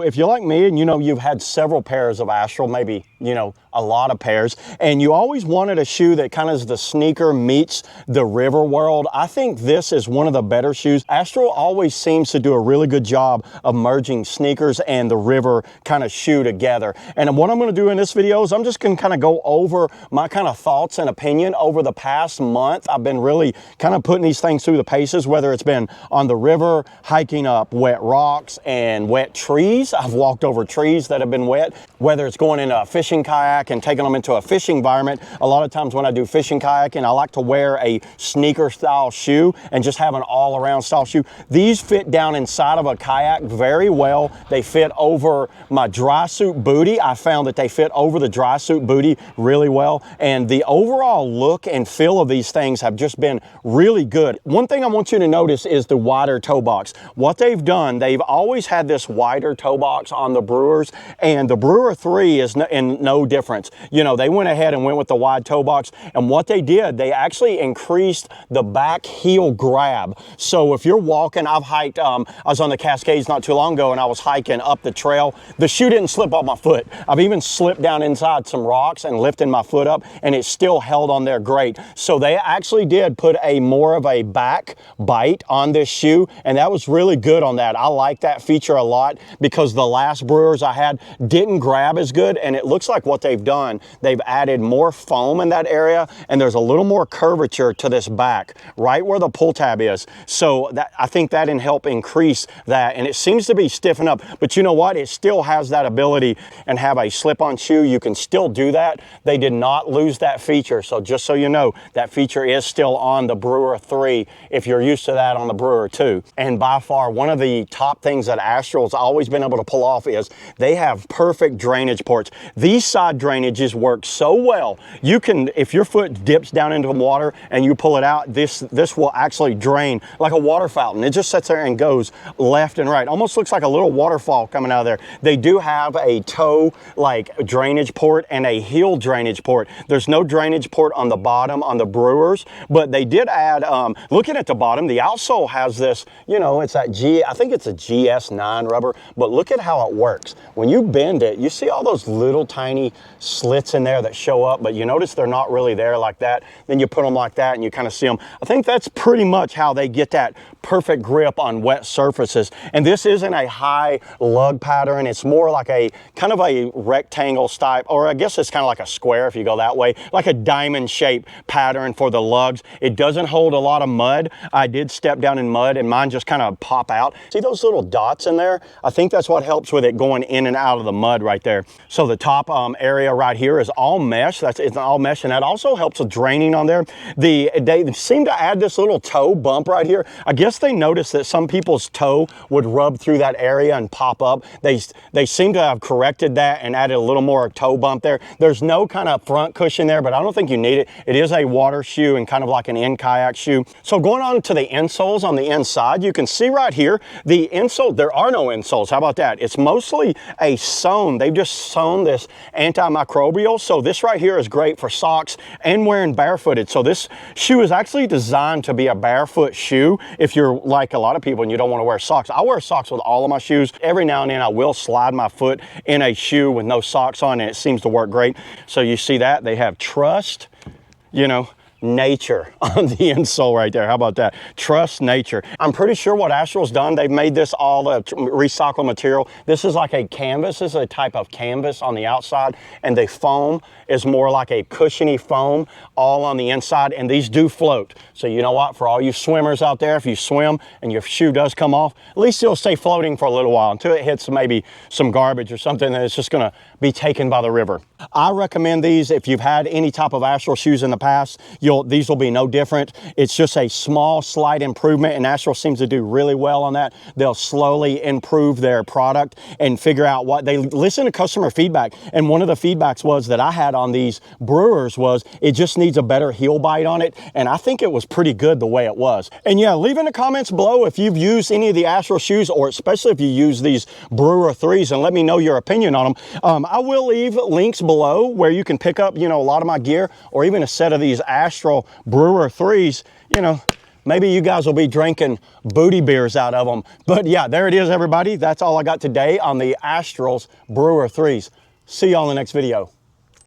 If you're like me and you know you've had several pairs of Astral, maybe, you know, a lot of pairs, and you always wanted a shoe that kind of is the sneaker meets the river world, I think this is one of the better shoes. Astral always seems to do a really good job of merging sneakers and the river kind of shoe together. And what I'm going to do in this video is I'm just going to kind of go over my kind of thoughts and opinion over the past month. I've been really kind of putting these things through the paces, whether it's been on the river, hiking up wet rocks and wet trees. I've walked over trees that have been wet, whether it's going in a fishing kayak and taking them into a fishing environment. A lot of times when I do fishing kayaking, I like to wear a sneaker style shoe and just have an all around style shoe. These fit down inside of a kayak very well. They fit over my dry suit booty. I found that they fit over the dry suit booty really well. And the overall look and feel of these things have just been really good. One thing I want you to notice is the wider toe box. What they've done, they've always had this wider toe box on the Brewers, and the Brewer 3 is in no difference. You know, they went ahead and went with the wide toe box, and what they did, they actually increased the back heel grab. So if you're walking, I've hiked, I was on the Cascades not too long ago, and I was hiking up the trail. The shoe didn't slip off my foot. I've even slipped down inside some rocks and lifted my foot up, and it still held on there great. So they actually did put a more of a back bite on this shoe, and that was really good on that. I like that feature a lot because the last Brewers I had didn't grab as good, and it looks like what they've done, they've added more foam in that area, and there's a little more curvature to this back, right where the pull tab is. So that, I think that can help increase that, and it seems to be stiffened up, but you know what? It still has that ability and have a slip-on shoe. You can still do that. They did not lose that feature, so just so you know, that feature is still on the Brewer 3 if you're used to that on the Brewer 2. And by far, one of the top things that Astral's always been able to pull off is they have perfect drainage ports. These side drainages work so well. You can, if your foot dips down into the water and you pull it out, this will actually drain like a water fountain. It just sits there and goes left and right. Almost looks like a little waterfall coming out of there. They do have a toe like drainage port and a heel drainage port. There's no drainage port on the bottom on the Brewers, but they did add, looking at the bottom, the outsole has this, you know, it's that I think it's a GS9 rubber, but look at how it works. When you bend it, you see all those little tiny slits in there that show up, but you notice they're not really there like that. Then you put them like that and you kind of see them. I think that's pretty much how they get that perfect grip on wet surfaces. And this isn't a high lug pattern. It's more like a kind of a rectangle type, or I guess it's kind of like a square if you go that way, like a diamond shape pattern for the lugs. It doesn't hold a lot of mud. I did step down in mud and mine just kind of pop out. See those little dots in there? I think that's what helps with it going in and out of the mud right there. So the top area right here is all mesh. It's all mesh, and that also helps with draining on there. They seem to add this little toe bump right here. I guess they noticed that some people's toe would rub through that area and pop up. They seem to have corrected that and added a little more toe bump there. There's no kind of front cushion there, but I don't think you need it. It is a water shoe and kind of like an in-kayak shoe. So going on to the insoles on the inside, you can see right here, the insole, there are no insoles. How about that? It's mostly a sewn. They've just sewn this antimicrobial. So this right here is great for socks and wearing barefooted. So this shoe is actually designed to be a barefoot shoe if you're like a lot of people and you don't want to wear socks. I wear socks with all of my shoes. Every now and then I will slide my foot in a shoe with no socks on, and it seems to work great. So you see that they have trust, you know, nature on the insole right there. How about that? Trust nature. I'm pretty sure what Astral's done, they've made this all recycled material. This is like a canvas. This is a type of canvas on the outside, and the foam is more like a cushiony foam all on the inside, and these do float. So you know what? For all you swimmers out there, if you swim and your shoe does come off, at least it'll stay floating for a little while until it hits maybe some garbage or something that it's just gonna be taken by the river. I recommend these if you've had any type of Astral shoes in the past. These will be no different. It's just a small, slight improvement, and Astral seems to do really well on that. They'll slowly improve their product and figure out what they listen to customer feedback. And one of the feedbacks was that I had on these Brewers was it just needs a better heel bite on it, and I think it was pretty good the way it was. And yeah, leave in the comments below if you've used any of the Astral shoes, or especially if you use these Brewer 3s, and let me know your opinion on them. I will leave links below where you can pick up, you know, a lot of my gear, or even a set of these Astral Brewer 3s, you know, maybe you guys will be drinking booty beers out of them. But yeah, there it is, everybody. That's all I got today on the Astral Brewer 3s. See y'all in the next video.